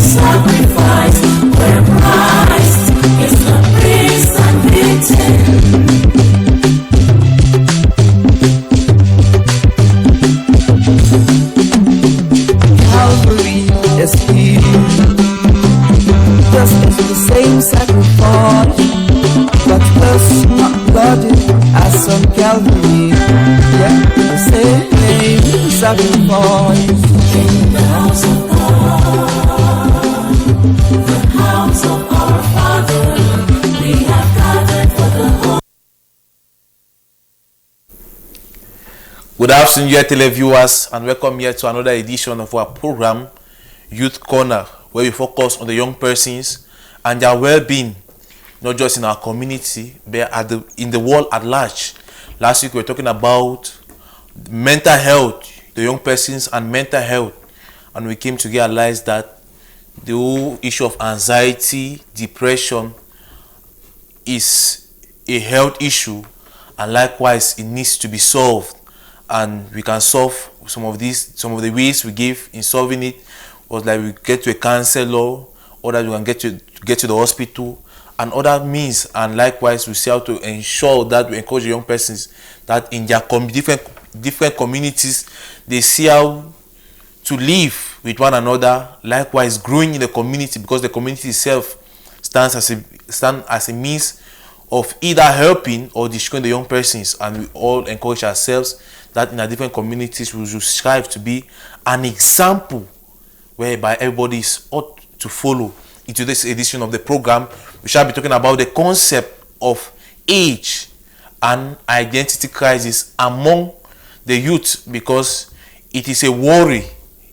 sacrifice, where Christ is the priest and victim. Calvary is here, just as the same sacrifice that was not bloody as on Calvary. Yeah, the same sacrifice. In the house of God, the house of our Father, we have gathered for the whole. Good afternoon, dear televiewers, and welcome here to another edition of our program, Youth Corner, where we focus on the young persons and their well-being, not just in our community, but in the world at large. Last week we were talking about mental health, the young persons and mental health, and we came to realize that the whole issue of anxiety, depression is a health issue, and likewise it needs to be solved. And we can solve some of the ways we give in solving it was like we get to a counselor, or that we can get to the hospital, and other means. And likewise we see how to ensure that we encourage young persons that in their different communities they see how to live with one another, likewise growing in the community, because the community itself stands as a means of either helping or destroying the young persons. And we all encourage ourselves that in our different communities we should strive to be an example whereby everybody is ought to follow. In today's edition of the program, we shall be talking about the concept of age and identity crisis among the youth, because it is a worry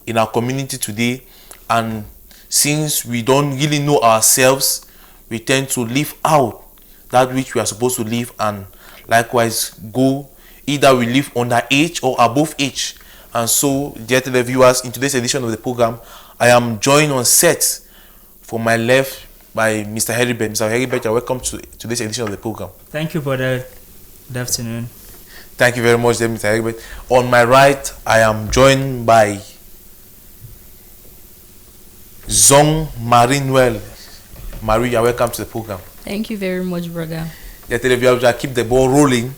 in our community today. And since we don't really know ourselves, we tend to live out that which we are supposed to live, and likewise go either we live under age or above age. And so, dear televiewers, in today's edition of the program, I am joined on set from my left by Mr. Heribert. Mr. Heribert, you're welcome to today's edition of the program. Thank you, brother. Good afternoon. Thank you very much, Mr. Heribert. On my right, I am joined by Zong Marie-Noel. Marie, you're welcome to the program. Thank you very much, brother. Dear televiewers, I keep the ball rolling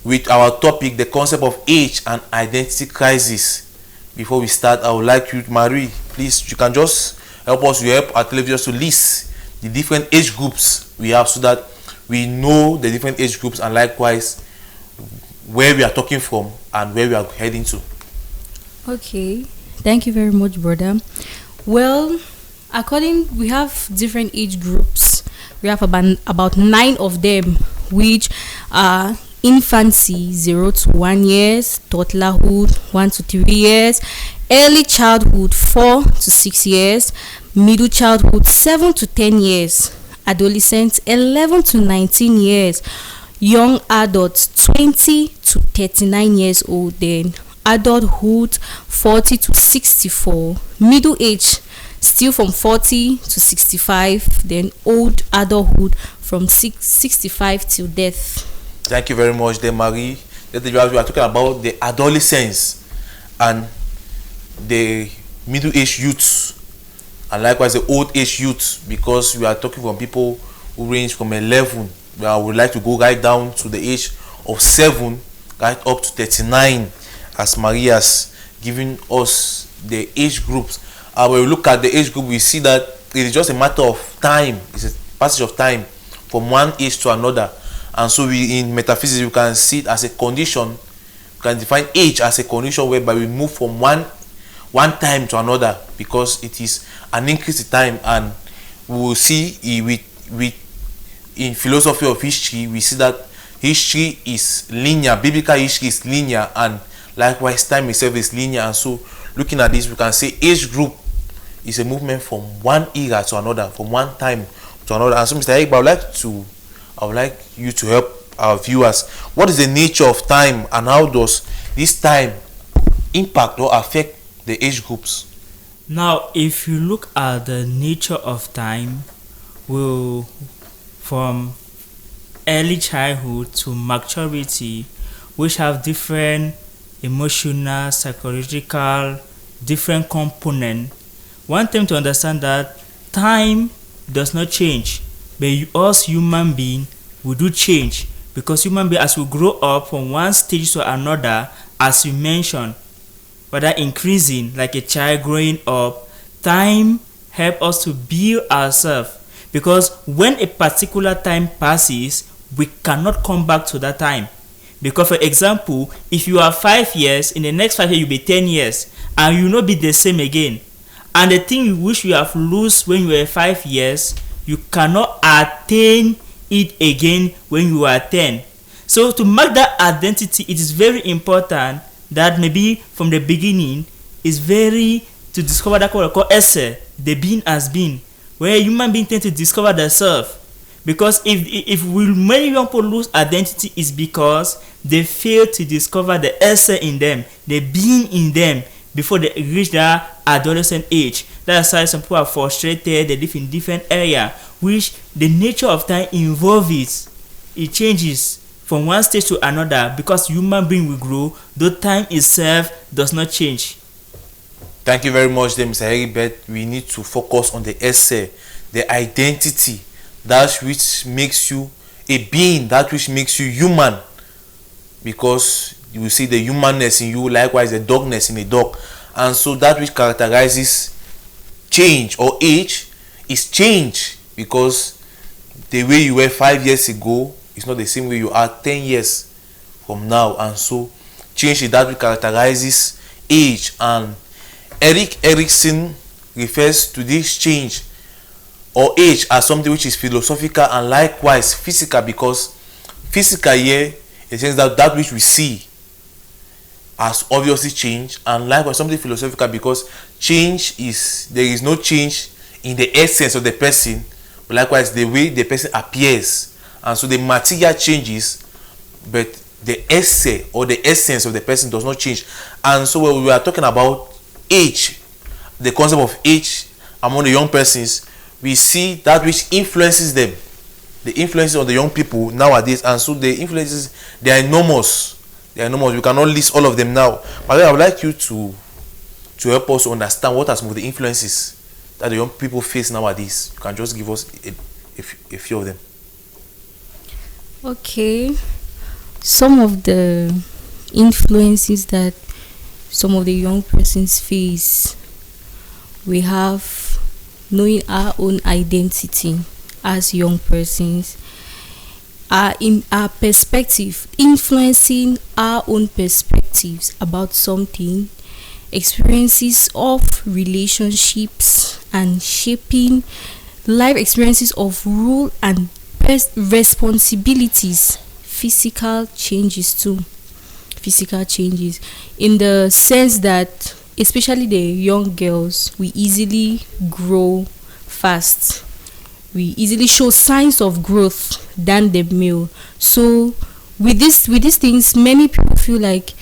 with our topic, the concept of age and identity crisis. Before we start, I would like you, Marie, please, you can just help us to help our televiewers to list the different age groups we have, so that we know the different age groups, and likewise where we are talking from and where we are heading to. Okay, thank you very much, brother. Well, we have different age groups. We have about 9 of them, which are infancy 0 to 1 years, toddlerhood 1 to 3 years, early childhood 4 to 6 years, middle childhood 7 to 10 years, adolescents 11 to 19 years, young adults 20 to 39 years old, then adulthood 40 to 64, middle age still from 40 to 65, then old adulthood from 65 till death. Thank you very much, then Marie. We are talking about the adolescents and the middle-aged youths, and likewise the old-age youths, because we are talking from people who range from 11, where I would like to go right down to the age of 7, right up to 39, as Marie has given us the age groups. When we look at the age group, we see that it is just a matter of time. It's a passage of time from one age to another. And so in metaphysics, you can see it as a condition. You can define age as a condition whereby we move from one time to another, because it is an increase in time. And we will see in philosophy of history, we see that history is linear. Biblical history is linear, and likewise time itself is linear. And so looking at this, we can say age group is a movement from one era to another, from one time to another. And so, Mr. Eric, I would like you to help our viewers. What is the nature of time, and how does this time impact or affect the age groups? Now, if you look at the nature of time, from early childhood to maturity, which have different emotional, psychological, different components. One thing to understand that time does not change, but us human being we do change, because human being, as we grow up from one stage to another, as you mentioned, whether increasing like a child growing up, time help us to build ourselves, because when a particular time passes, we cannot come back to that time. Because for example, if you are 5 years, in the next 5 years you'll be 10 years, and you will not be the same again. And the thing you wish you have lost when you were 5 years, you cannot attain it again when you are 10. So to mark that identity, it is very important that maybe from the beginning is very to discover that what we call esse, the being has been, where human beings tend to discover themselves. Because if many young people lose identity, is because they fail to discover the esse in them, the being in them, before they reach that adolescent age. That's why some people are frustrated, they live in different area, which the nature of time involves it changes from one stage to another, because human being will grow, though time itself does not change. Thank you very much, Mr. Heribert. We need to focus on the esse, the identity, that which makes you a being, that which makes you human. Because you will see the humanness in you, likewise the dogness in a dog. And so that which characterizes change or age is change, because the way you were 5 years ago is not the same way you are 10 years from now. And so change is that which characterizes age. And Erik Erikson refers to this change or age as something which is philosophical and likewise physical, because physical here, in the sense that which we see has obviously changed, and likewise something philosophical, because change is, there is no change in the essence of the person, but likewise the way the person appears. And so the material changes, but the esse or the essence of the person does not change. And so when we are talking about age, the concept of age among the young persons, we see that which influences them, the influences of the young people nowadays. And so the influences, they are enormous. We cannot list all of them now, but I would like you to help us understand what are some of the influences that the young people face nowadays. You can just give us a few of them. Okay, some of the influences that some of the young persons face, we have knowing our own identity as young persons, in our perspective, influencing our own perspectives about something, experiences of relationships, and shaping life experiences of role and responsibilities. Physical changes too, in the sense that especially the young girls, we easily grow fast, we easily show signs of growth than the male. So with these things, many people feel like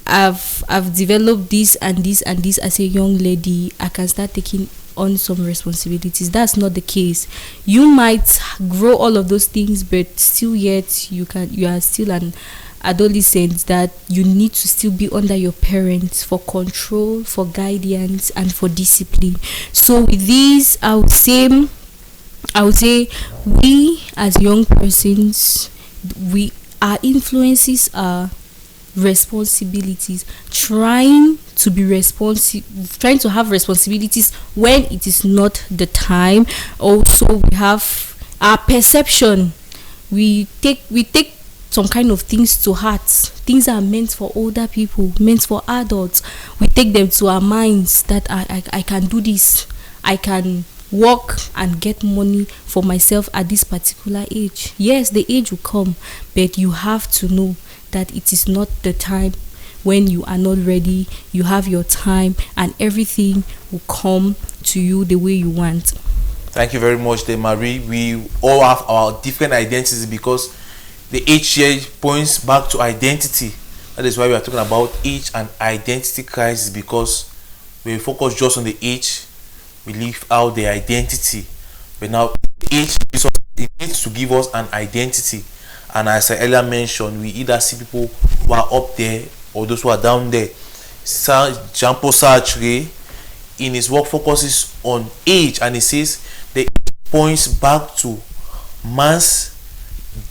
I've developed this and this and this as a young lady, I can start taking on some responsibilities. That's not the case. You might grow all of those things, but still yet you are still an adolescent, that you need to still be under your parents for control, for guidance, and for discipline. So with these, I would say we as young persons, our influences are responsibilities, trying to have responsibilities when it is not the time. Also, we have our perception. We take some kind of things to heart. Things are meant for older people, meant for adults. We take them to our minds that I can do this. I can work and get money for myself at this particular age. Yes, the age will come, but you have to know that it is not the time when you are not ready. You have your time, and everything will come to you the way you want. Thank you very much, Marie. We all have our different identities, because the age here points back to identity. That is why we are talking about age and identity crisis, because when we focus just on the age, we leave out the identity. But now age needs to give us an identity. And as I earlier mentioned, we either see people who are up there or those who are down there. Jean-Paul Sartre, in his work focuses on age, and he says the age points back to man's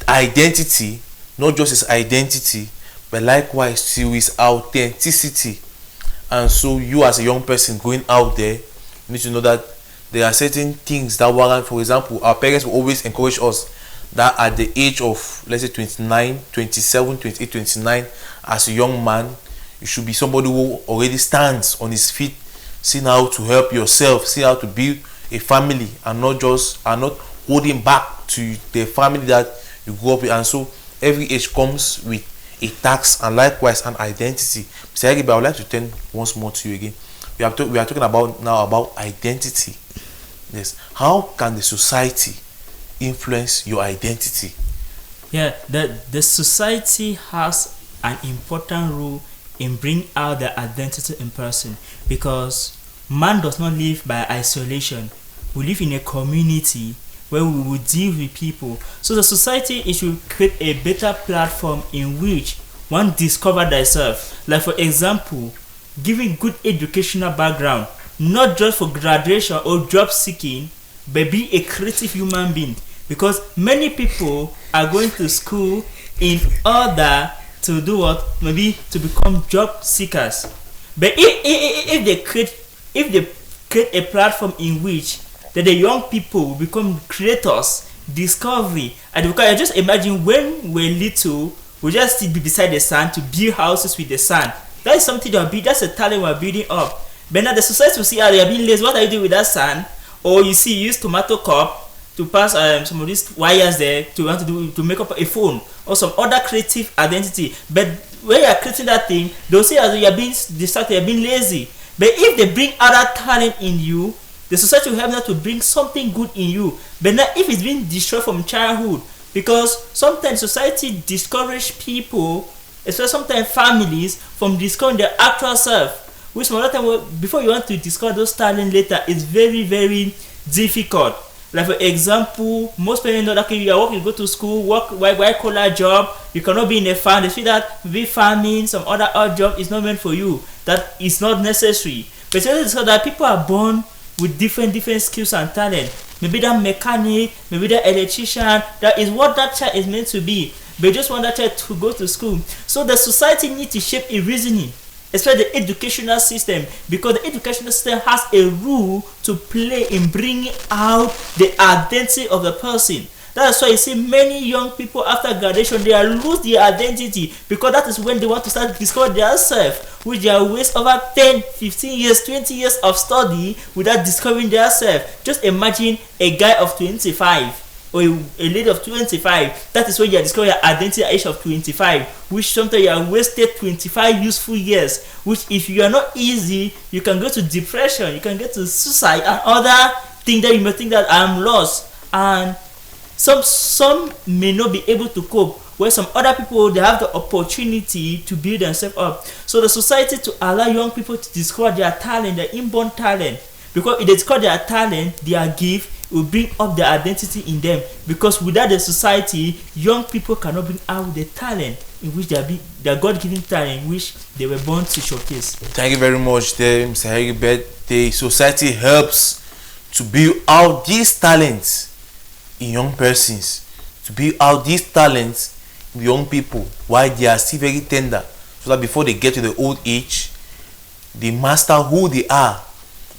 identity, not just his identity, but likewise to his authenticity. And so you as a young person going out there, you need to know that there are certain things that warrant. For example, our parents will always encourage us that at the age of, let's say, 29, 27, 28, 29, as a young man, you should be somebody who already stands on his feet, seeing how to help yourself, seeing how to build a family, and not holding back to the family that you grew up with. And so every age comes with a tax and likewise an identity. Mr. Heribe, I would like to turn once more to you again. We are talking about now about identity. Yes. How can the society influence your identity? Yeah, the society has an important role in bringing out the identity in person, because man does not live by isolation. We live in a community where we will deal with people. So the society, it should create a better platform in which one discover themselves. Like for example, giving good educational background, not just for graduation or job seeking, but be a creative human being. Because many people are going to school in order to do what? Maybe to become job seekers. But if they create a platform in which that the young people will become creators, discovery, and because I just imagine when we're little, we just sit beside the sun to build houses with the sun. That is something that's a talent we're building up. But now the society will see, they are being lazy. What are you doing with that sand? Or you see, you use tomato cup to pass some of these wires there to make up a phone or some other creative identity. But when you are creating that thing, they'll say as you are being distracted, you are being lazy. But if they bring other talent in you, the society will help them to bring something good in you. But now if it's being destroyed from childhood, because sometimes society discourage people, especially sometimes families, from discovering their actual self, which some other time before you want to discover those talents later, is very, very difficult. Like for example, most parents know that okay, you are working, you go to school, work white collar job, you cannot be in a farm. They feel that maybe farming, some other odd job is not meant for you. That is not necessary. But you discover that people are born with different skills and talent. Maybe that mechanic, maybe that electrician, that is what that child is meant to be. But just want that child to go to school. So the society needs to shape a reasoning, especially the educational system, because the educational system has a role to play in bringing out the identity of the person. That's why you see many young people after graduation, they lose their identity, because that is when they want to start discover themselves, which they are waste over 10, 15 years, 20 years of study without discovering themselves. Just imagine a guy of 25 or a lady of 25. That is when you are discovering your identity at the age of 25, which sometimes you have wasted 25 useful years, which if you are not easy, you can go to depression, you can get to suicide and other things that you may think that I'm lost. And some may not be able to cope, where some other people, they have the opportunity to build themselves up. So the society to allow young people to discover their talent, their inborn talent, because if they discover their talent, their gift, it will bring up their identity in them. Because without the society, young people cannot bring out the talent in which their God-given talent in which they were born to showcase. Thank you very much, Mr. Heribe. The society helps to build out these talents in young persons, to build out these talents in young people while they are still very tender, so that before they get to the old age, they master who they are.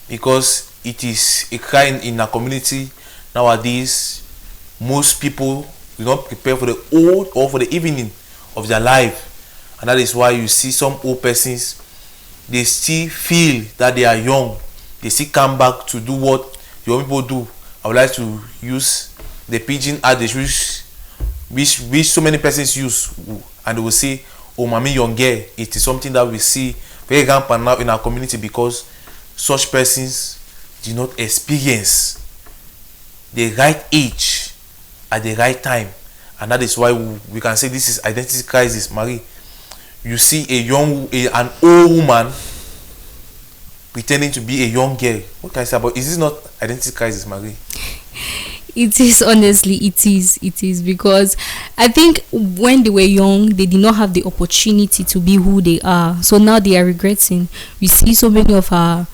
Because it is a crime in our community nowadays, most people do not prepare for the old or for the evening of their life, and that is why you see some old persons, they still feel that they are young, they still come back to do what young people do. I would like to use the pidgin adage which so many persons use, and they will say, oh mami young girl. It is something that we see very rampant now in our community, because such persons do not experience the right age at the right time, and that is why we can say this is identity crisis. Marie, you see an old woman pretending to be a young girl. What can I say about, is this not identity crisis, Marie? It is, honestly, it is because I think when they were young, they did not have the opportunity to be who they are. So now they are regretting. We see so many of our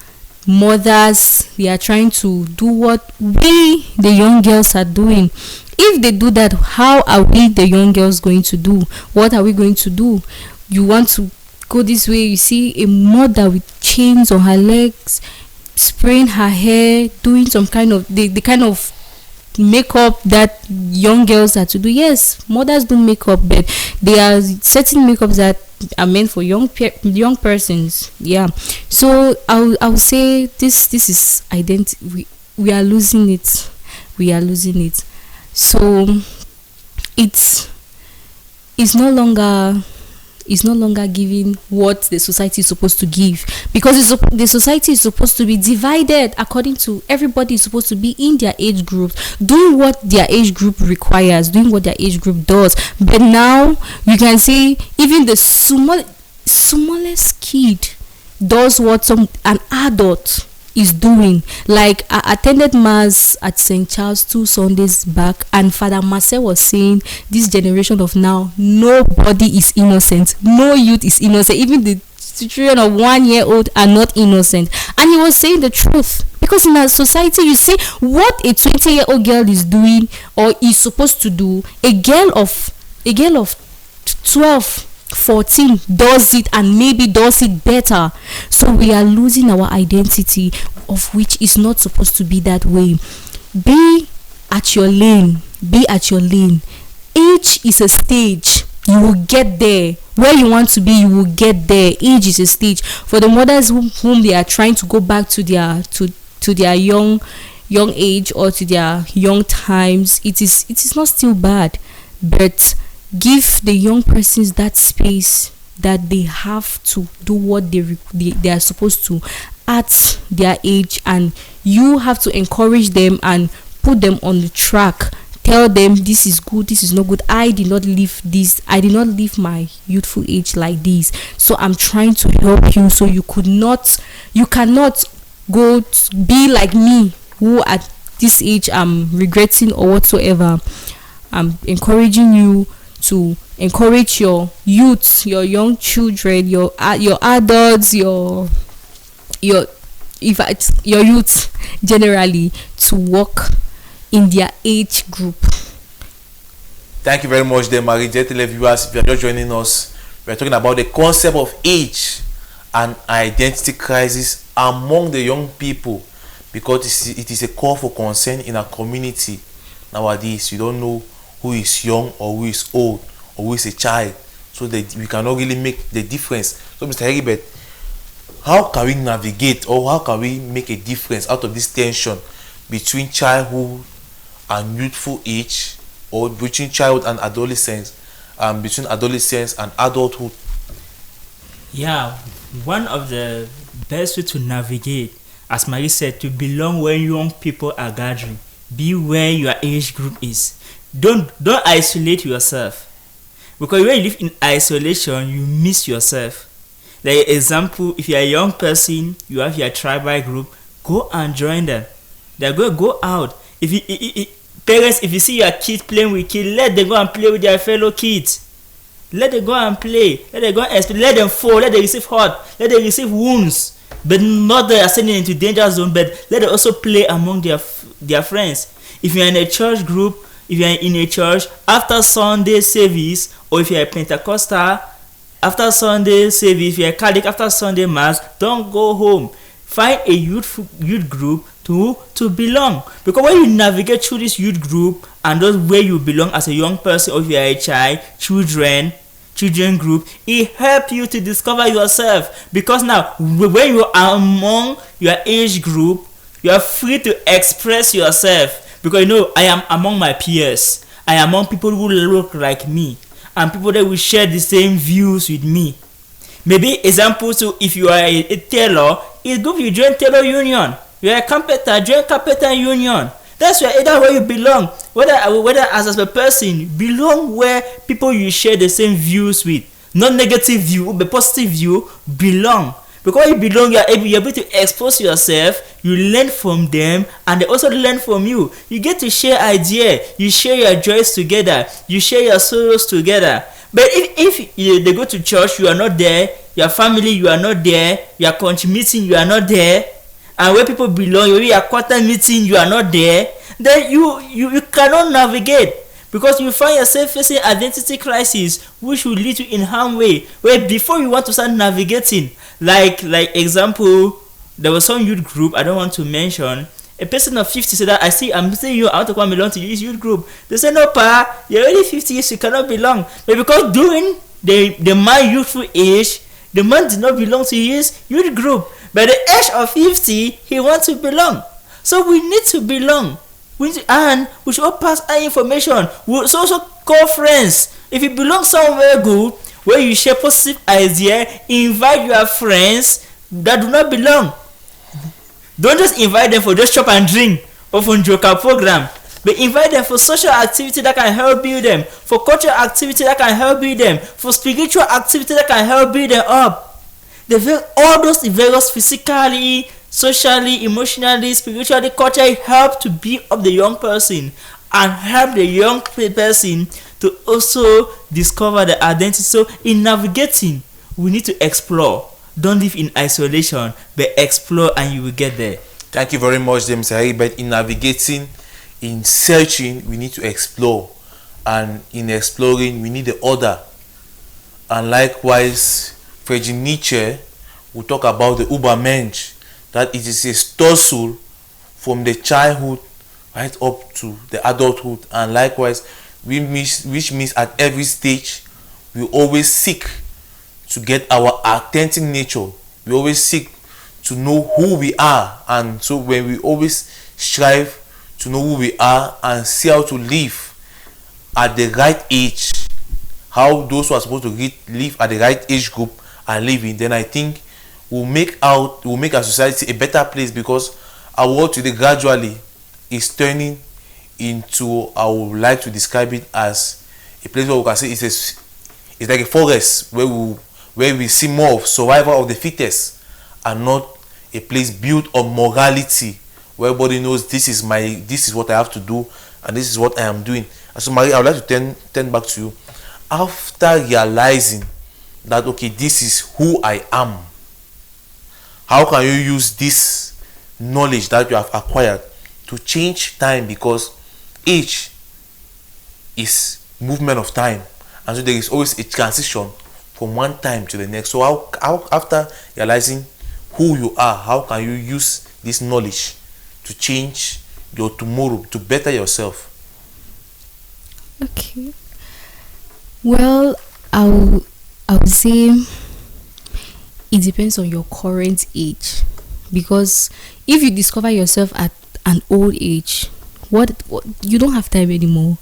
mothers, they are trying to do what we the young girls are doing. If they do that, how are we the young girls going to do? What are we going to do? You want to go this way, you see a mother with chains on her legs, spraying her hair, doing some kind of the kind of makeup that young girls are to do. Yes, mothers do makeup, but there are certain makeups that are meant for young persons. Yeah, so I would say this is identity. We are losing it. We are losing it. So it's no longer giving what the society is supposed to give, because the society is supposed to be divided according to everybody is supposed to be in their age groups, doing what their age group requires, doing what their age group does. But now you can see even the smallest kid does what an adult is doing. Like, I attended mass at St. Charles 2 Sundays back, and Father Marcel was saying this generation of now, nobody is innocent, no youth is innocent, even the children of 1 year old are not innocent. And he was saying the truth, because in our society, you say what a 20-year-old girl is doing or is supposed to do, a girl of 12, 14 does it, and maybe does it better. So we are losing our identity, of which is not supposed to be that way. Be at your lane. Age is a stage. You will get there. Where you want to be, you will get there. Age is a stage. For the mothers whom they are trying to go back to their young age or to their young times, it is not still bad, but give the young persons that space, that they have to do what they are supposed to at their age, and you have to encourage them and put them on the track. Tell them this is good, this is not good. I did not live this. I did not live my youthful age like this. So I'm trying to help you. So you cannot go to be like me, who at this age I'm regretting or whatsoever. I'm encouraging you to encourage your youths, your young children, your adults, your youth generally, to work in their age group. Thank you very much, dear Marie. Dear televiewers, if you are just joining us, we are talking about the concept of age and identity crisis among the young people, because it is a call for concern in our community nowadays. You don't know who is young or who is old or who is a child, so that we cannot really make the difference. So, Mr. Heribert, how can we navigate, or how can we make a difference out of this tension between childhood and youthful age, or between childhood and adolescence, between adolescence and adulthood? Yeah, one of the best way to navigate, as Marie said, to belong where young people are gathering. Be where your age group is. Don't isolate yourself, because when you live in isolation, you miss yourself. Like example, if you are a young person, you have your tribal group, go and join them. They go out. Parents, if you see your kids playing with kids, let them go and play with their fellow kids. Let them go and play. Let them go and explore. Let them fall. Let them receive hurt. Let them receive wounds. But not that they are sending into danger zone, but let them also play among their friends. If you are in a church group, if you are in a church, after Sunday service, or if you are a Pentecostal, after Sunday service, if you are Catholic, after Sunday mass, don't go home. Find a youth group to belong, because when you navigate through this youth group and those where you belong as a young person, or if you are a child, children group, it helps you to discover yourself. Because now when you are among your age group, you are free to express yourself, because you know, I am among my peers, I am among people who look like me, and people that will share the same views with me. Maybe example, so if you are a tailor, it's good you join tailor union. You are a carpenter, join carpenter union. That's where you belong. Whether as a person, belong where people you share the same views with. Not negative view, but positive view. Belong. Because when you belong, you're able to expose yourself. You learn from them, and they also learn from you. You get to share ideas. You share your joys together. You share your sorrows together. But if they go to church, you are not there. Your family, you are not there. Your country meeting, you are not there. and where people belong, maybe a quarter meeting, you are not there, then you cannot navigate, because you find yourself facing identity crisis, which will lead you in harm way, where before you want to start navigating, like example, there was some youth group I don't want to mention. A person of 50 said that I'm saying you, I want to come belong to this youth group. They say, no pa, you're already 50 years, you cannot belong. But because during the man youthful age, the man did not belong to his youth group. By the age of 50, he wants to belong. So we need to belong. And we should all pass our information. We should also call friends. If you belong somewhere good, where you share positive idea, invite your friends that do not belong. Don't just invite them for just chop and drink or for joker program, but invite them for social activity that can help build them, for cultural activity that can help build them, for spiritual activity that can help build them up. All those various physically, socially, emotionally, spiritually, culturally help to build up the young person and help the young person to also discover the identity. So in navigating, we need to explore. Don't live in isolation, but explore and you will get there. Thank you very much, James Harry. But in navigating, in searching, we need to explore. And in exploring, we need the order. And likewise, Friedrich Nietzsche will talk about the Übermensch, that it is a storsel from the childhood right up to the adulthood. And likewise, which means at every stage, we always seek to get our authentic nature. We always seek to know who we are, and so when we always strive to know who we are and see how to live at the right age, how those who are supposed to live at the right age group are living, then I think we'll make our society a better place, because our world today gradually is turning into, I would like to describe it as a place where we can say it's like a forest where we see more of survival of the fittest, and not a place built on morality, where everybody knows this is what I have to do and this is what I am doing. And so Marie, I would like to turn back to you. After realizing that, okay, this is who I am, how can you use this knowledge that you have acquired to change time? Because age is movement of time, and so there is always a transition from one time to the next. So how after realizing who you are, how can you use this knowledge to change your tomorrow, to better yourself? Okay. Well, I would say it depends on your current age, because if you discover yourself at an old age, what you don't have time anymore.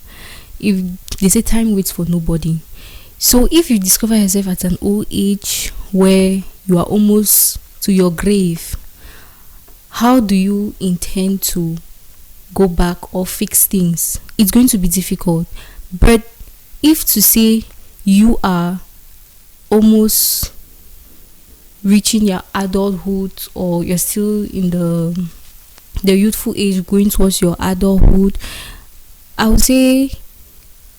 If they say time waits for nobody, so if you discover yourself at an old age where you are almost to your grave, how do you intend to go back or fix things? It's going to be difficult. But if to say you are almost reaching your adulthood, or you're still in the youthful age going towards your adulthood, I would say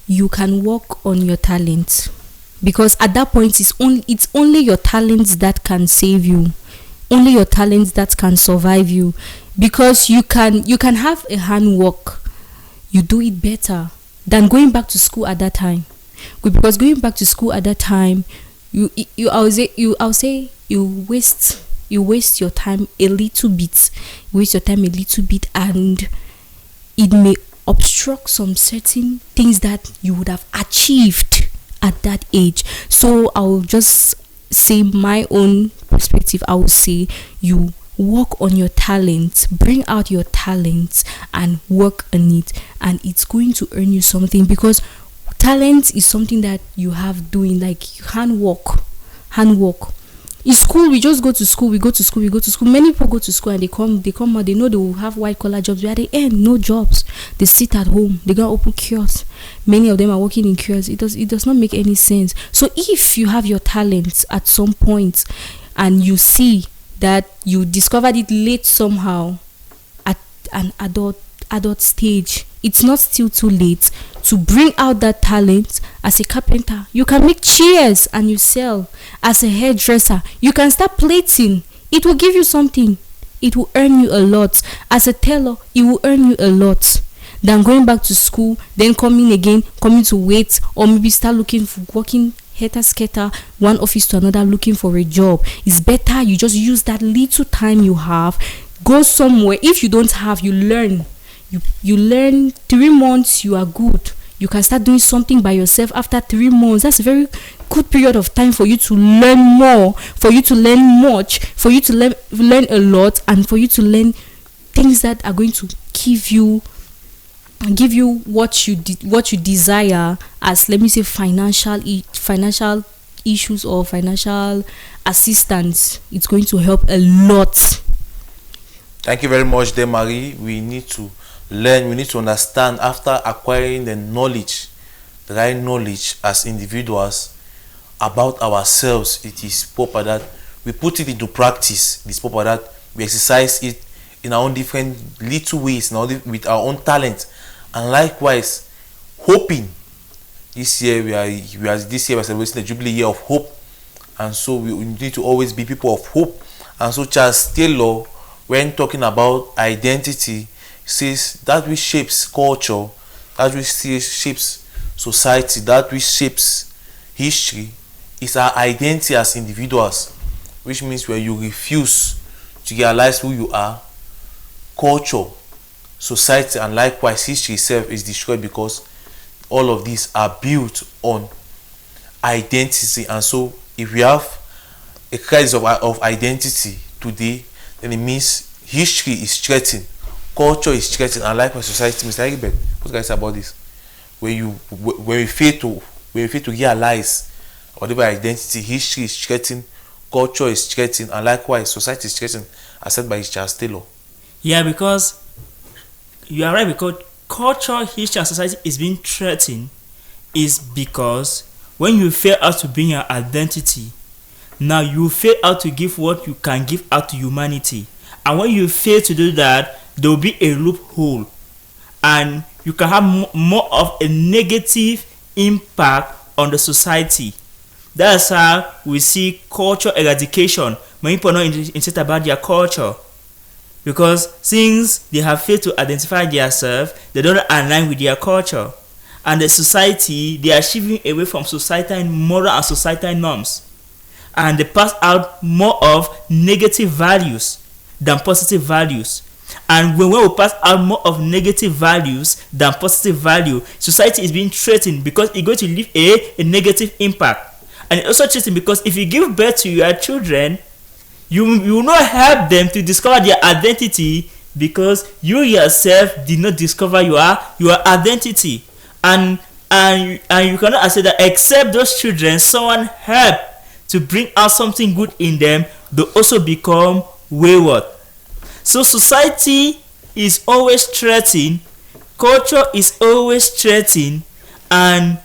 you can work on your talent, because at that point it's only your talents that can save you, only your talents that can survive you, because you can have a handwork, you do it better than going back to school at that time. Because going back to school at that time, I'll say you waste your time a little bit, and it may obstruct some certain things that you would have achieved at that age. So I'll just say my own perspective. I would say you work on your talents, bring out your talents and work on it, and it's going to earn you something, because talent is something that you have doing, like handwork. In school, we just go to school. Many people go to school and they come out, they know they will have white collar jobs, but at the end, no jobs. They sit at home, they go open kiosks. Many of them are working in kiosks. It does not make any sense. So if you have your talents at some point and you see that you discovered it late somehow at an adult stage, it's not still too late to bring out that talent. As a carpenter, you can make chairs and you sell. As a hairdresser, you can start plating. It will give you something. it will earn you a lot. As a tailor, it will earn you a lot than going back to school, then coming to wait, or maybe start looking for working hater skater one office to another looking for a job. It's better you just use that little time you have, go somewhere. If you don't have, you learn. You learn 3 months, you are good. You can start doing something by yourself after 3 months. That's a very good period of time for you to learn more, for you to learn much, for you to learn a lot, and for you to learn things that are going to give you what you desire, as, let me say, financial issues or financial assistance. It's going to help a lot. Thank you very much, Marie. We need to learn, we need to understand after acquiring the knowledge, the right knowledge as individuals about ourselves. It is proper that we put it into practice. It is proper that we exercise it in our own different little ways, with our own talent. And likewise, hoping. This year we are celebrating the Jubilee Year of Hope, and so we need to always be people of hope. And so Charles Taylor, when talking about identity, says that which shapes culture, that which shapes society, that which shapes history is our identity as individuals, which means when you refuse to realize who you are, culture, society, and likewise history itself is destroyed, because all of these are built on identity. And so if we have a crisis of identity today, then it means history is threatened, culture is threatened, and likewise society. Mr. Heribert, what can you say about this? When we fail to realize whatever identity, history is threatened, culture is threatened, and likewise society is threatened, as said by Charles Taylor. Yeah, because you are right, because culture, history, and society is being threatened is because when you fail out to bring your identity, now you fail out to give what you can give out to humanity. And when you fail to do that, there will be a loophole, and you can have more of a negative impact on the society. That's how we see culture eradication. When people are not interested about their culture, because since they have failed to identify themselves, they don't align with their culture, and the society, they are shifting away from societal moral and societal norms, and they pass out more of negative values than positive values. And when we pass out more of negative values than positive value, society is being threatened because it's going to leave a negative impact. And it's also threatened because if you give birth to your children, you will not help them to discover their identity, because you yourself did not discover your identity. And you cannot say that except those children, someone help to bring out something good in them, they also become wayward. So society is always threatened, culture is always threatened, and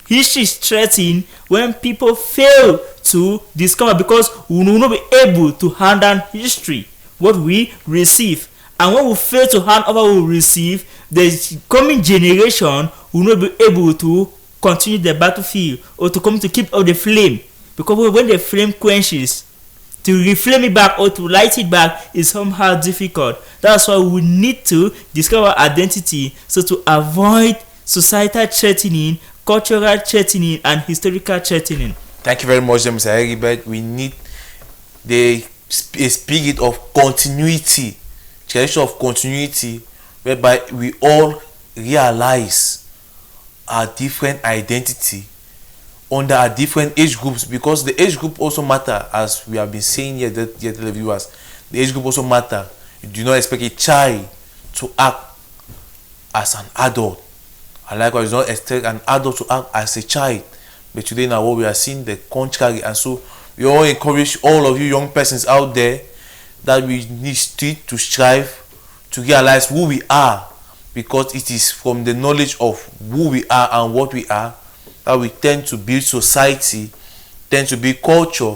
history is threatened when people fail to discover, because we will not be able to hand down history, what we receive. And when we fail to hand over what we receive, the coming generation will not be able to continue the battlefield or to come to keep up the flame, because when the flame quenches, to reflame it back or to light it back is somehow difficult. That's why we need to discover identity, so to avoid societal threatening, cultural threatening, and historical threatening. Thank you very much, Mr. Heribert. We need a spirit of continuity, tradition of continuity, whereby we all realize our different identity under our different age groups, because the age group also matter, as we have been saying here, the viewers. The age group also matter. You do not expect a child to act as an adult, and likewise you do not expect an adult to act as a child. But today now what we are seeing the contrary, and so we all encourage all of you young persons out there that we need to strive to realize who we are, because it is from the knowledge of who we are and what we are that we tend to build society, tend to build culture,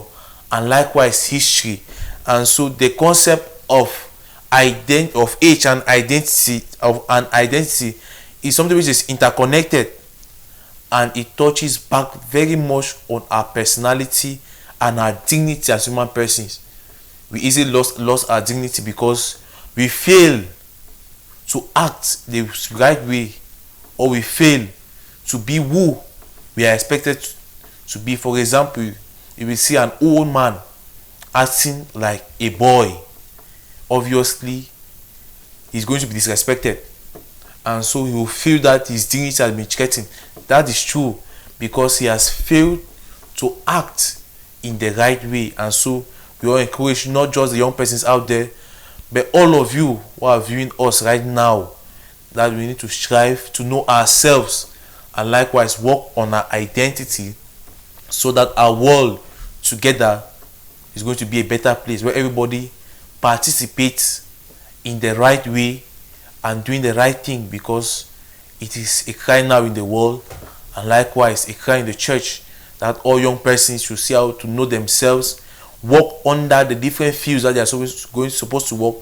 and likewise history. And so the concept of age and identity is something which is interconnected, and it touches back very much on our personality and our dignity as human persons. we easily lost our dignity because we fail to act the right way, or we fail to be who we are expected to be. For example, if we see an old man acting like a boy, obviously he's going to be disrespected, and so he will feel that his dignity has been threatened. That is true because he has failed to act in the right way. And so we all encourage not just the young persons out there, but all of you who are viewing us right now, that we need to strive to know ourselves and likewise work on our identity, so that our world together is going to be a better place where everybody participates in the right way and doing the right thing, because it is a cry now in the world, and likewise a cry in the church, that all young persons should see how to know themselves, work under the different fields that they are supposed to work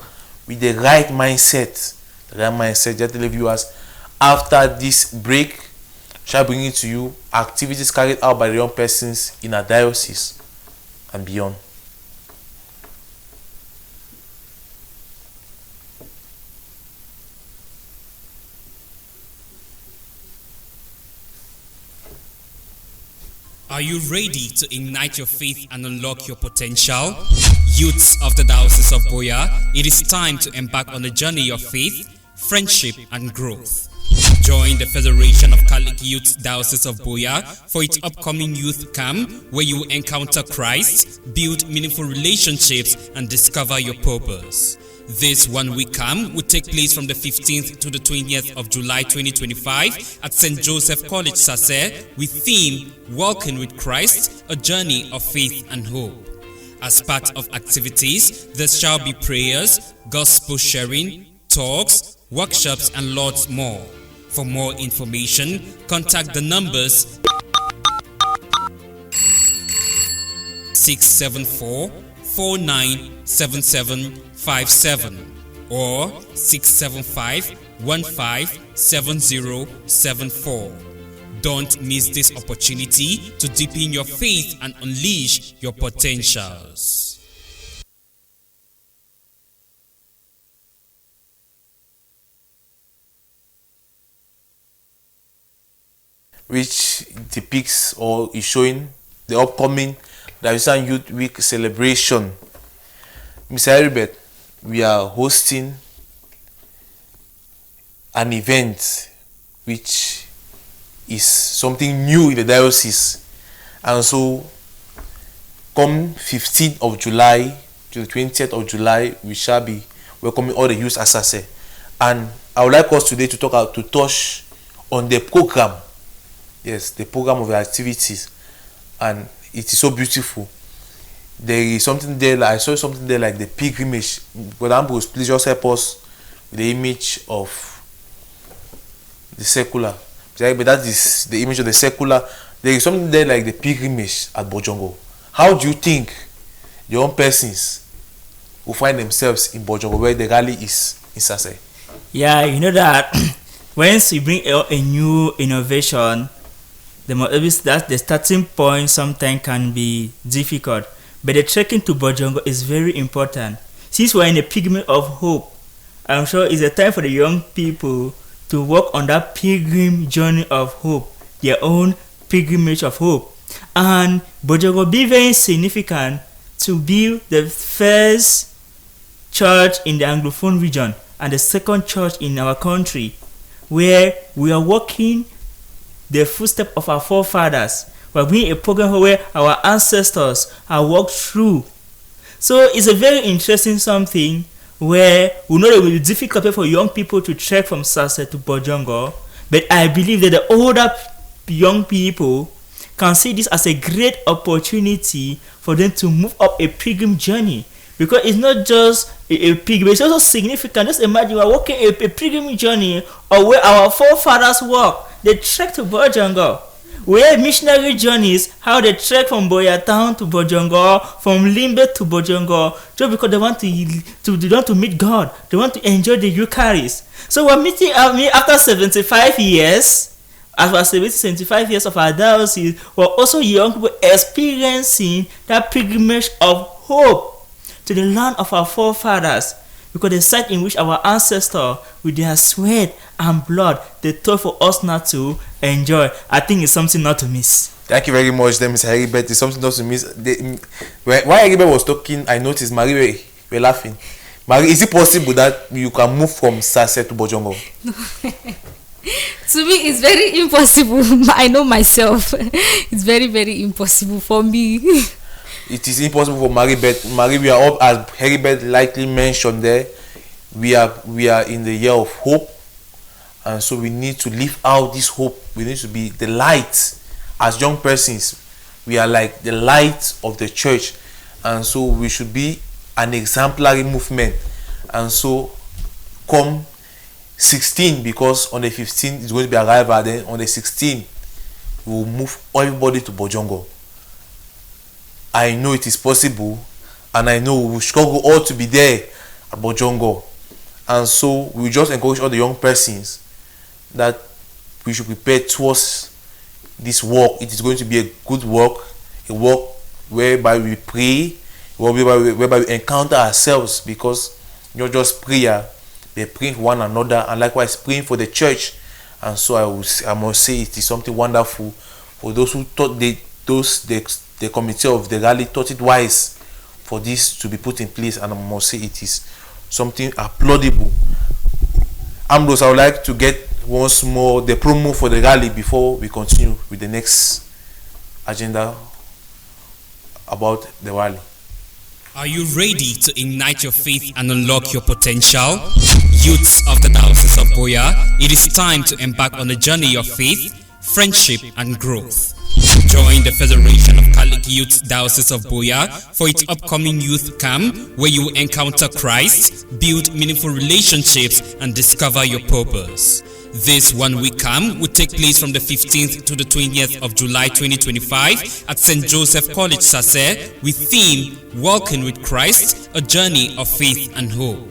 with the right mindset. The right mindset. Just tell viewers, after this break, shall bring it to you activities carried out by the young persons in our diocese and beyond. Are you ready to ignite your faith and unlock your potential? Youths of the Diocese of Buea, it is time to embark on a journey of faith, friendship, and growth. Join the Federation of Catholic Youth Diocese of Buea for its upcoming youth camp, where you will encounter Christ, build meaningful relationships, and discover your purpose. This one-week camp will take place from the 15th to the 20th of July 2025 at St. Joseph College, Sase, with theme Walking with Christ, a journey of faith and hope. As part of activities, there shall be prayers, gospel sharing, talks, workshops, and lots more. For more information, contact the numbers 674-497757 or 675-157074. Don't miss this opportunity to deepen your faith and unleash your potentials. Which depicts or is showing the upcoming Diocesan Youth Week celebration. Mr. Heribert, we are hosting an event which is something new in the diocese, and so come 15th of July to the 20th of July, we shall be welcoming all the youth at Sase. And I would like us today to touch on the program. Yes, the program of the activities, and it is so beautiful. There is something there, I saw something there like the pilgrimage. Brother Ambrose, please just help us with the image of the secular. But that is the image of the secular. There is something there like the pilgrimage at Bojongo. How do you think your own persons will find themselves in Bojongo, where the rally is in Sase? Yeah, you know that once you bring a new innovation, that the starting point sometimes can be difficult, but the trekking to Bojongo is very important. Since we're in a pilgrimage of hope, I'm sure it's a time for the young people to walk on that pilgrim journey of hope, their own pilgrimage of hope. And Bojongo be very significant to be the first church in the Anglophone region and the second church in our country, where we are walking the footsteps of our forefathers. We're doing a program where our ancestors have walked through. So it's a very interesting something where we know that it will be difficult for young people to trek from Sase to Bojongo, but I believe that the older young people can see this as a great opportunity for them to move up a pilgrim journey, because it's not just a pilgrim, it's also significant. Just imagine we're walking a pilgrim journey or where our forefathers walked. They trek to Bojongo. We have missionary journeys, how they trek from Buea Town to Bojongo, from Limbe to Bojongo, just because they want to meet God. They want to enjoy the Eucharist. So we're meeting after 75 years. As we're celebrating 75 years of our diocese, we're also young people experiencing that pilgrimage of hope. to the land of our forefathers, because the site in which our ancestors, with their sweat and blood, they told for us not to enjoy. I think it's something not to miss. Thank you very much, Mr. Heribert. It's something not to miss. While Heribert was talking, I noticed Marie were laughing. Marie, is it possible that you can move from Sase to Bojongo? To me, it's very impossible. I know myself. It's very, very impossible for me. It is impossible for Marie, but Marie, we are up, as Heribert likely mentioned there, we are in the year of hope, and so we need to live out this hope. We need to be the light. As young persons, we are like the light of the church, and so we should be an exemplary movement. And so come 16, because on the 15th it's going to be arrival, then on the 16th we will move everybody to Bojongo. I know it is possible, and I know we will struggle all to be there at Bojongo. And so we just encourage all the young persons that we should prepare towards this work. It is going to be a good work, a work whereby we pray, whereby we encounter ourselves, because not just prayer, but praying for one another, and likewise praying for the church. And so I must say it is something wonderful for those who thought the committee of the rally thought it wise for this to be put in place, and I must say it is something applaudable. Ambrose, I would like to get once more the promo for the rally before we continue with the next agenda about the rally. Are you ready to ignite your faith and unlock your potential? Youths of the Diocese of Boya, it is time to embark on a journey of faith, friendship, and growth. Join the Federation of Catholic Youth Diocese of Boya for its upcoming youth camp, where you will encounter Christ, build meaningful relationships, and discover your purpose. This one-week camp will take place from the 15th to the 20th of July 2025 at St. Joseph College, Sase, with theme Walking with Christ, a journey of faith and hope.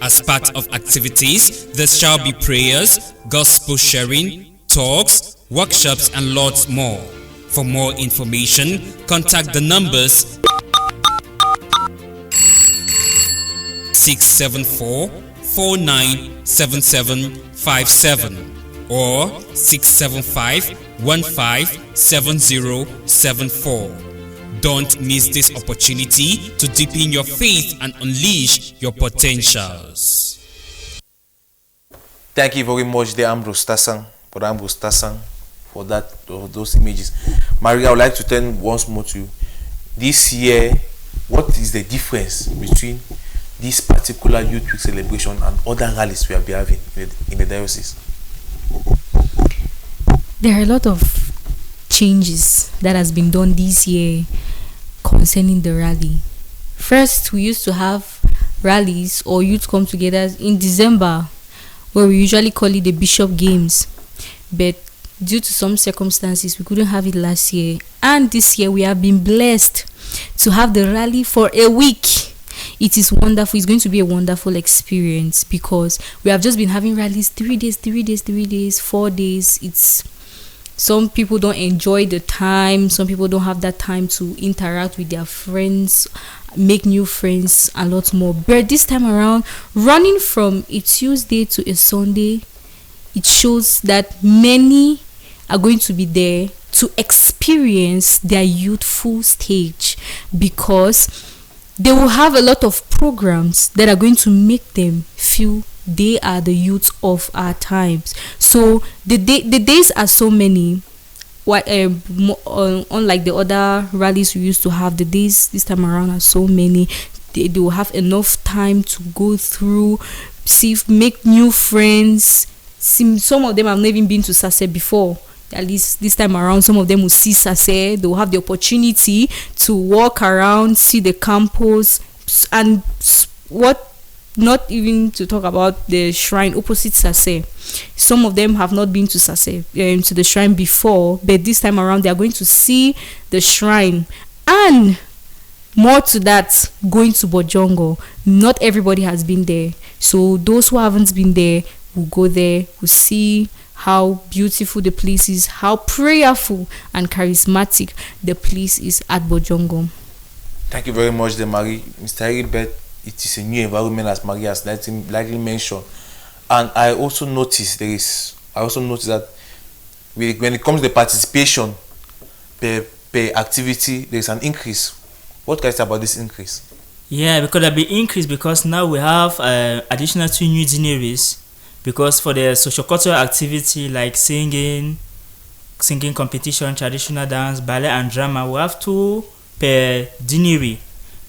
As part of activities, there shall be prayers, gospel sharing, talks, workshops, and lots more. For more information, contact the numbers 674-497757 or 675-157074. Don't miss this opportunity to deepen your faith and unleash your potentials. Thank you very much, the Ambrose Tasang, for those images. Maria, I would like to turn once more to you. This year, what is the difference between this particular Youth Week celebration and other rallies we have been having in the diocese? There are a lot of changes that has been done this year concerning the rally. First, we used to have rallies or youth come together in December, where we usually call it the Bishop Games, but due to some circumstances we couldn't have it last year, and this year we have been blessed to have the rally for a week. It is wonderful. It's going to be a wonderful experience, because we have just been having rallies 3 days, 4 days. It's some people don't enjoy the time, some people don't have that time to interact with their friends, make new friends, a lot more. But this time around, running from a Tuesday to a Sunday, it shows that many are going to be there to experience their youthful stage, because they will have a lot of programs that are going to make them feel they are the youth of our times. So the days are so many. Unlike the other rallies we used to have, the days this time around are so many. They will have enough time to go through, make new friends. Some of them have never even been to Sase before. At least this time around, some of them will see Sase. They will have the opportunity to walk around, see the campus, and not even to talk about the shrine opposite Sase. Some of them have not been to Sase, to the shrine before, but this time around they are going to see the shrine. And more to that, going to Bojongo. Not everybody has been there, so those who haven't been there will go there, will see how beautiful the place is, how prayerful and charismatic the place is at Bojongo. Thank you very much, then, Marie. Mr. Heribert, it is a new environment, as Marie has likely mentioned. And I also noticed that when it comes to the participation per activity, there is an increase. What can you say about this increase? Yeah, because there'll be increase because now we have additional 2 new deaneries. Because for the socio-cultural activity like singing competition, traditional dance, ballet and drama, we have 2 per deanery.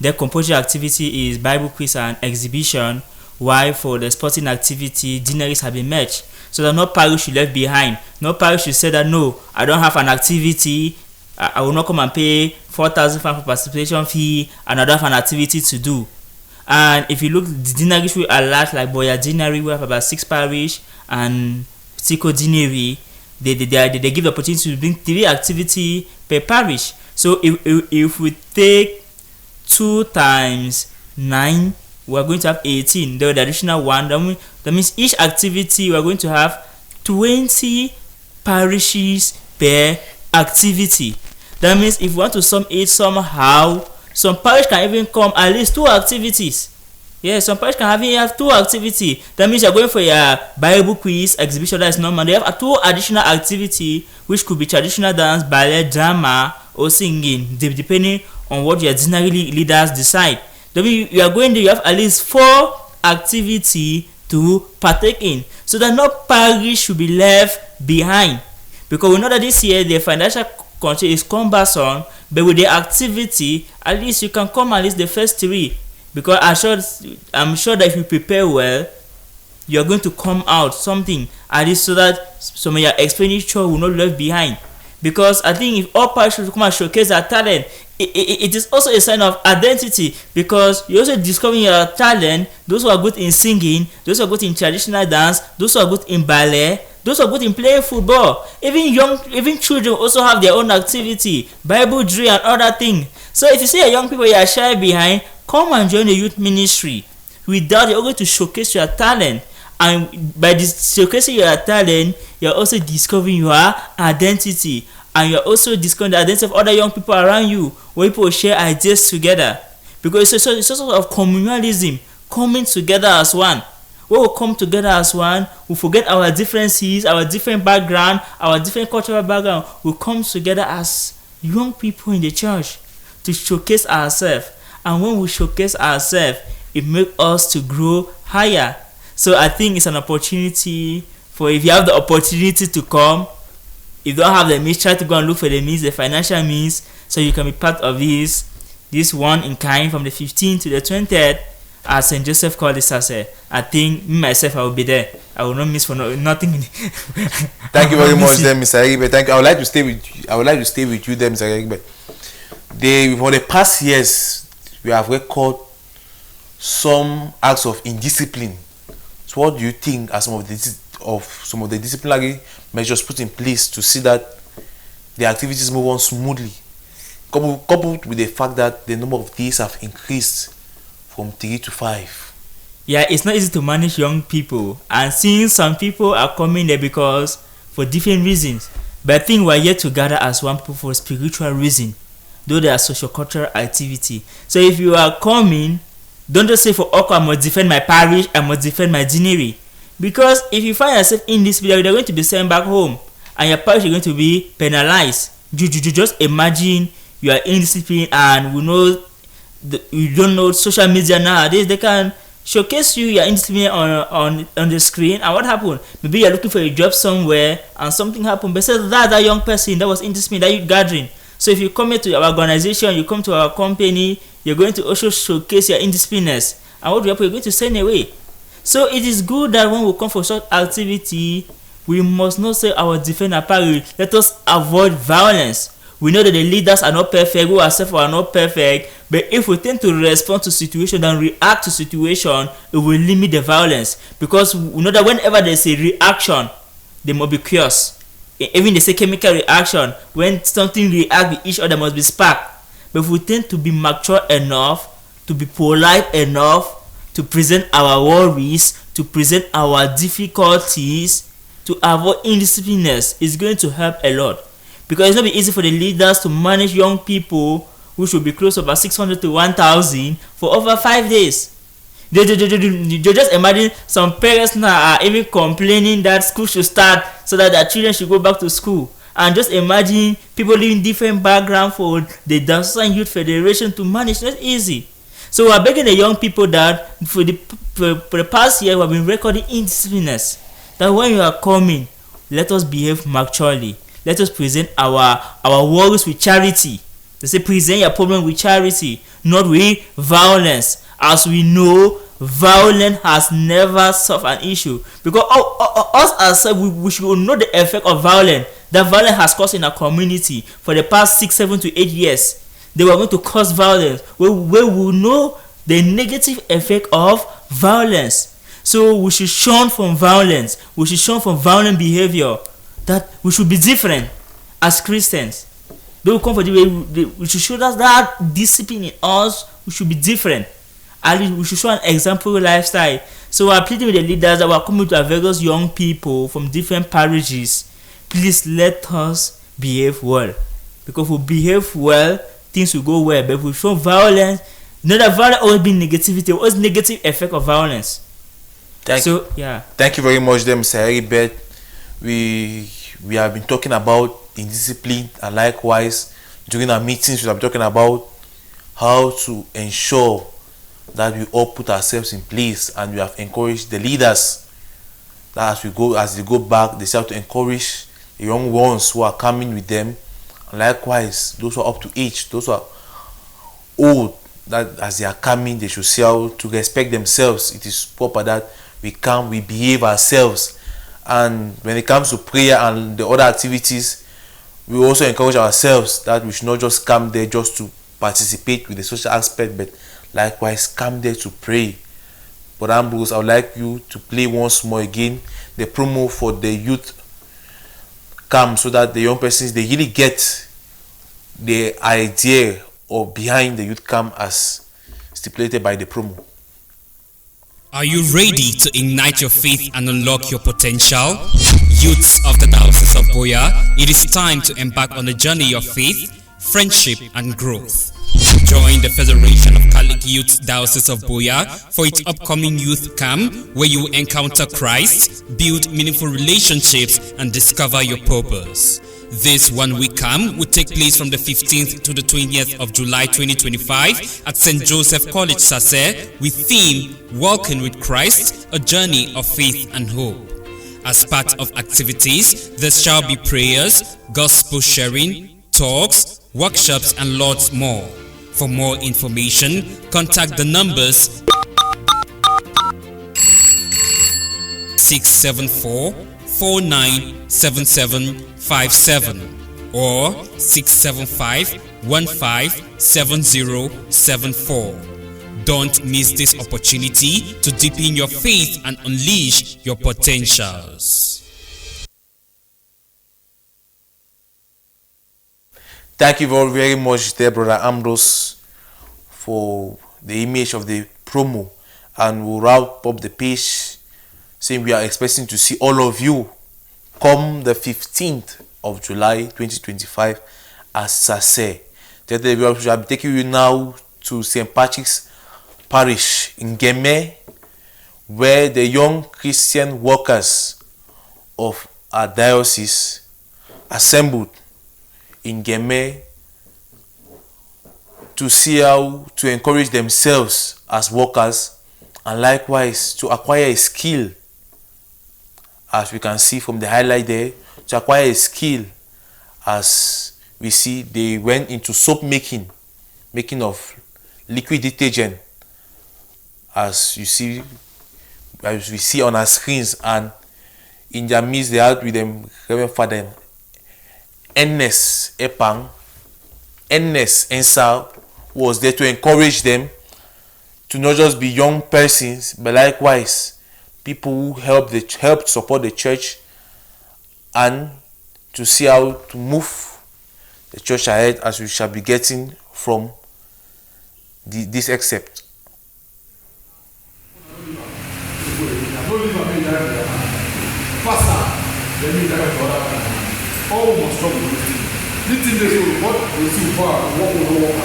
The compulsory activity is Bible quiz and exhibition, while for the sporting activity, deaneries have been merged. So that no parish should left behind. No parish should say that no, I don't have an activity, I will not come and pay 4,000 for participation fee and I don't have an activity to do. And if you look, the deaneries we are large, like Boya Deanery, we have about 6 parish, and Siko Deanery, they give the opportunity to bring 3 activity per parish. So if we take 2 times 9, we are going to have 18. The additional 1, that means each activity we are going to have 20 parishes per activity. That means if we want to sum it somehow, some parish can even come at least 2 activities. Yeah, some parish can even have 2 activities. That means you're going for your Bible quiz exhibition, that is normal. They have 2 additional activity, which could be traditional dance, ballet, drama, or singing, depending on what your deanery leaders decide. That means you are going there, you have at least 4 activity to partake in, so that no parish should be left behind. Because we know that this year the financial constraint is cumbersome, but with the activity, at least you can come at least the first 3. Because I'm sure that if you prepare well, you are going to come out something at least, so that some of your expenditure will not left behind. Because I think if all parishes come and showcase their talent, it is also a sign of identity, because you also discover your talent. Those who are good in singing, those who are good in traditional dance, those who are good in ballet, those who are good in playing football, even children also have their own activity, Bible drill and other things. So if you see a young people you are shy behind, come and join the youth ministry. With that, you're going to showcase your talent, and by this showcasing your talent, you're also discovering your identity, and you're also discovering the identity of other young people around you, where people share ideas together. Because it's a sort of communalism, coming together as one. When we come together as one, we forget our differences, our different background, our different cultural background. We come together as young people in the church to showcase ourselves. And when we showcase ourselves, it makes us to grow higher. So I think it's an opportunity for, if you have the opportunity to come, if you don't have the means, try to go and look for the means, the financial means, so you can be part of this one in kind from the 15th to the 20th at St. Joseph College. I think me myself, I will be there. I will not miss for nothing. Thank you very much, then, Mr. Heribert. Thank you. I would like to stay with you, then, Mr. Heribert. For the past years, we have recorded some acts of indiscipline. So, what do you think are some of the disciplinary measures put in place to see that the activities move on smoothly, coupled with the fact that the number of days have increased from 3 to 5? Yeah, it's not easy to manage young people, and seeing some people are coming there because for different reasons, but I think we're here to gather as one people for spiritual reason, though they are social cultural activity. So if you are coming, don't just say for I must defend my parish, I must defend my deanery. Because if you find yourself in this video, you're going to be sent back home, and your parish is going to be penalized. Just imagine you are indisciplined, and we know you don't know social media nowadays. They can showcase you are indisciplined on the screen, and what happened? Maybe you're looking for a job somewhere, and something happened. But say that young person that was indisciplined, that youth gathering. So if you come here to our organization, you come to our company, you're going to also showcase your indisciplineness, and what will happen? You're going to send away. So it is good that when we come for such activity, we must not say our defend our parish. Let us avoid violence. We know that the leaders are not perfect, we ourselves are not perfect, but if we tend to respond to situation and react to situation, it will limit the violence. Because we know that whenever there's a reaction, there must be chaos. Even they say chemical reaction, when something reacts with each other, must be spark. But if we tend to be mature enough, to be polite enough, to present our worries, to present our difficulties, to avoid indisciplineness, is going to help a lot. Because it's not be easy for the leaders to manage young people which will be close to about 600 to 1,000 for over 5 days. You just imagine some parents now are even complaining that school should start so that their children should go back to school. And just imagine people living different background for the Diocesan Youth Federation to manage. Not easy. So we are begging the young people that for the past year we have been recording indisciplineness. That when you are coming, let us behave maturely. Let us present our worries with charity. They say present your problem with charity, not with violence. As we know, violence has never solved an issue. Because us ourselves, we should know the effect of violence that violence has caused in our community for the past 6, 7 to 8 years. They were going to cause violence. We will know the negative effect of violence. So we should shun from violence. We should shun from violent behavior. That we should be different as Christians. They will come for we should show us that discipline in us. We should be different. And we should show an example lifestyle. So we are pleading with the leaders that we are coming to our various young people from different parishes. Please let us behave well. Because if we behave well, things will go well. But if we show violence, know that violence always be negativity, always negative effect of violence. Thank you very much, Mr. Heribert. We have been talking about indiscipline, and likewise during our meetings we have been talking about how to ensure that we all put ourselves in place, and we have encouraged the leaders that as they go back, they have to encourage the young ones who are coming with them, and likewise those who are up to age, those who are old, that as they are coming they should see how to respect themselves. It is proper that we behave ourselves. And when it comes to prayer and the other activities, we also encourage ourselves that we should not just come there just to participate with the social aspect, but likewise come there to pray. But Ambrose, I would like you to play once more again the promo for the youth camp, so that the young persons, they really get the idea of behind the youth camp as stipulated by the promo. Are you ready to ignite your faith and unlock your potential? Youths of the Diocese of Buea, it is time to embark on a journey of faith, friendship, and growth. Join the Federation of Catholic Youth Diocese of Buea for its upcoming youth camp, where you will encounter Christ, build meaningful relationships, and discover your purpose. This one-week camp will take place from the 15th to the 20th of July 2025 at St. Joseph College, Sase, with theme Walking with Christ, a journey of faith and hope. As part of activities, there shall be prayers, gospel sharing, talks, workshops, and lots more. For more information, contact the numbers 674-497757 or 675-157074. Don't miss this opportunity to deepen your faith and unleash your potentials. Thank you very much there, Brother Ambrose, for the image of the promo. And we'll wrap up the page saying we are expecting to see all of you come the 15th of July 2025 at Sase. We shall be taking you now to St. Patrick's Parish in Geme, where the young Christian workers of our diocese assembled in Geme to see how to encourage themselves as workers, and likewise to acquire a skill, as we can see from the highlight there, to acquire a skill. As we see, they went into soap making of liquid detergent, as we see on our screens. And in their midst they had with them Reverend Father Ernest Epang, Ernest Ensa, who was there to encourage them to not just be young persons, but likewise people who help support the church, and to see how to move the church ahead, as we shall be getting from this excerpt. All must struggle with it. This thing is what we see far, what we don't want.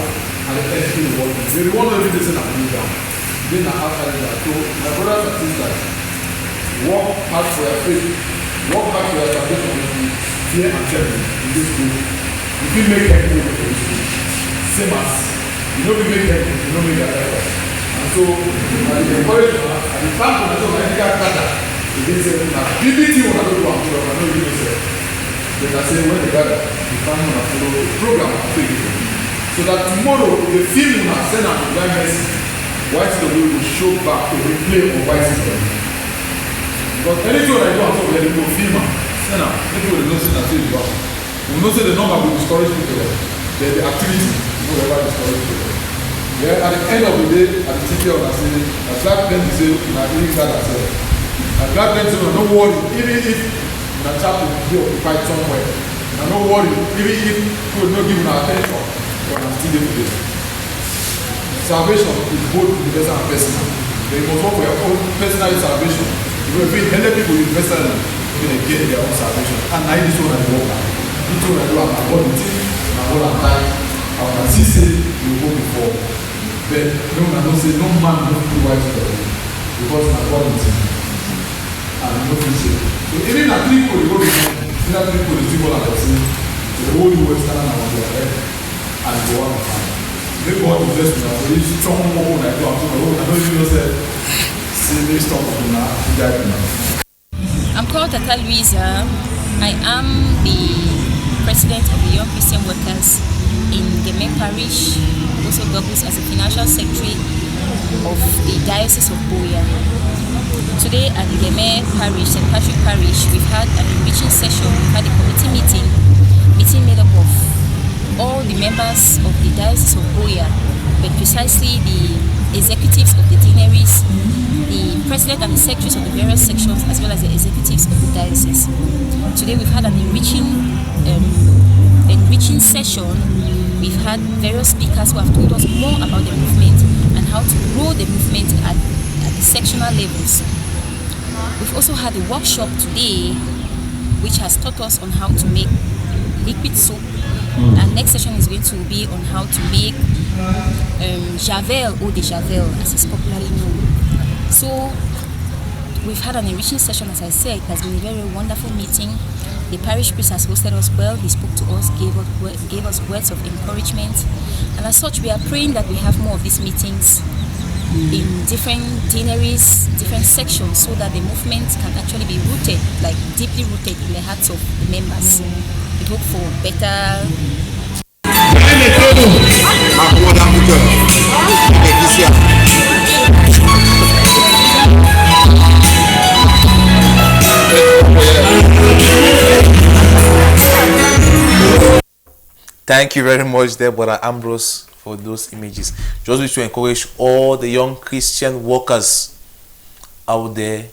and the NP reward you. They reward every day and you down. Then I after that. So my brothers and sisters, work hard for your faith, work hard for your salvation with fear and trembling in this school. If you make them go for this school, same as you know we make them, you know make their effort. And so I encourage you and the fact that I medical gather against them now. BBT when I don't do I'm sure I know you know sir. They can say when they gather, the family will follow the program of faith. So that tomorrow the film will send out the blind mercy. White the way will show back to replay of white system. Because anything I do I'm so ready to film send out. People will know say that say the work. We know say the number will discourage people. The activity will never discourage people. Yeah, at the end of the day, at the TPL, I say, I glad them to say, I believe that I said. I glad them to say, no worry, even if the chapel will be occupied somewhere, and no worry, even if we will not give our attention, but I'm still there today. Salvation is both universal and personal. They must work for your own personal salvation. If you bring 100 people universally, you're going to get their own salvation. And I this one I work on. This one I do, I'm born with it, I'm born at time. I can see say you go before. But no, I don't say no man don't do wise for you because my God is in and no future. So even at 3 people, you go before, even at 3 people, the people are saying, the whole West stand on their head and go on and find. Maybe God will bless me now. So if strong more like that, I don't even know say, they stop for now, die now. I'm called Tata Louisa. I am the president of the Young Christian Workers in Geme Parish, also doubles as a financial secretary of the Diocese of Boya. Today at the Geme Parish, St. Patrick Parish, we've had an enriching session. We've had a committee meeting made up of all the members of the Diocese of Boya, but precisely the executives of the deaneries, the president and the secretaries of the various sections, as well as the executives of the diocese. Today we've had an enriching session. We've had various speakers who have told us more about the movement and how to grow the movement at the sectional levels. We've also had a workshop today which has taught us on how to make liquid soap. And next session is going to be on how to make Javel eau de Javel, as it's popularly known. So we've had an enriching session, as I said. It has been a very wonderful meeting. The parish priest has hosted us well. He spoke to us, gave us words of encouragement. And as such, we are praying that we have more of these meetings in different deaneries, different sections, so that the movement can actually be rooted, like deeply rooted in the hearts of the members. We hope for better. Thank you very much there, Brother Ambrose, for those images. Just wish to encourage all the young Christian workers out there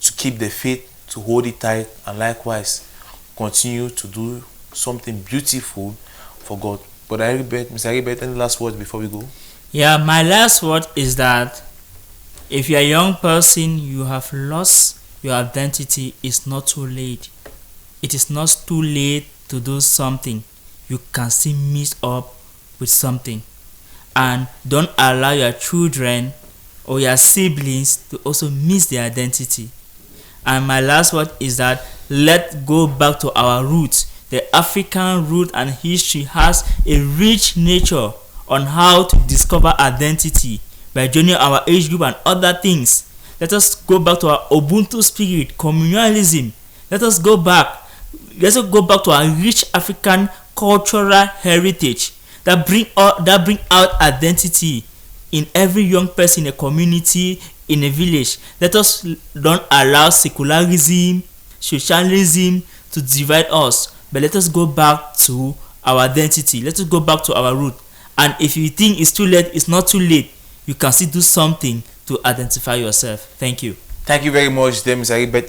to keep the faith, to hold it tight, and likewise continue to do something beautiful for God. But Mr. Heribert, any last words before we go? Yeah, my last word is that if you're a young person, you have lost your identity, it's not too late. It is not too late to do something. You can still meet up with something. And don't allow your children or your siblings to also miss their identity. And my last word is that let's go back to our roots. The African root and history has a rich nature on how to discover identity by joining our age group and other things. Let us go back to our Ubuntu spirit, communalism. Let us go back to our rich African cultural heritage that bring out identity in every young person in a community, in a village. Let us don't allow secularism, socialism to divide us, but let us go back to our identity. Let us go back to our root. And if you think it's too late, it's not too late. You can still do something to identify yourself. Thank you. Thank you very much, Mr. Heribert.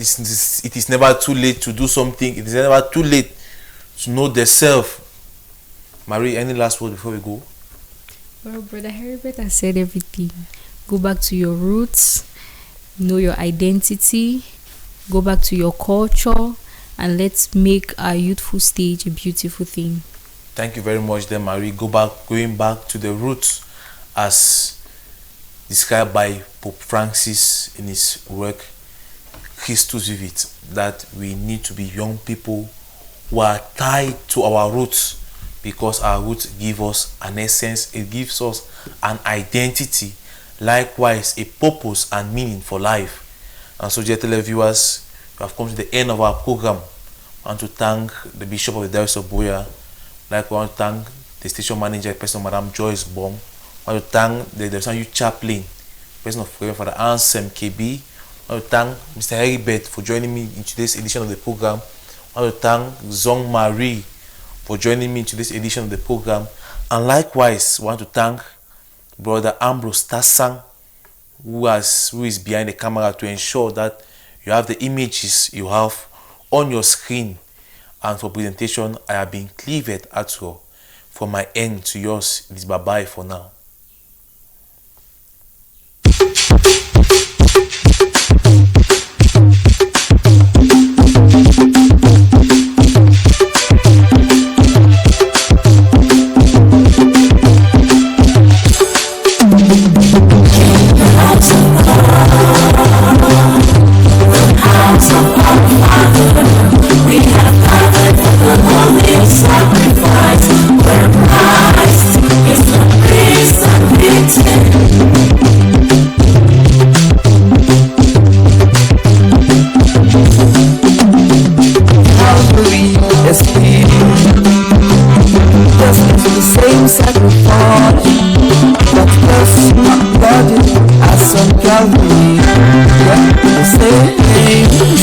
It is never too late to do something. It is never too late to know the self. Marie, any last word before we go? Well, Brother Heribert has said everything. Go back to your roots, know your identity, go back to your culture, and let's make our youthful stage a beautiful thing. Thank you very much, then Marie. Going back to the roots as described by Pope Francis in his work Christus Vivit, that we need to be young people who are tied to our roots, because our roots give us an essence, it gives us an identity, likewise a purpose and meaning for life. And so, dear televiewers, we have come to the end of our program. I want to thank the Bishop of the Diocese of Buea. Like, I want to thank the station manager, person of Madame Joyce Bong. I want to thank the Diocese Youth Chaplain, person of Reverend Father Ansem KB. I want to thank Mr. Heribert for joining me in today's edition of the program. I want to thank Zong Marie for joining me in today's edition of the program. And likewise, I want to thank Brother Ambrose Tassang, who is behind the camera to ensure that you have the images you have on your screen. And for presentation, I have been Cleaved Atro. From my end to yours, it is bye-bye for now.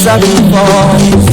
Sacrifice.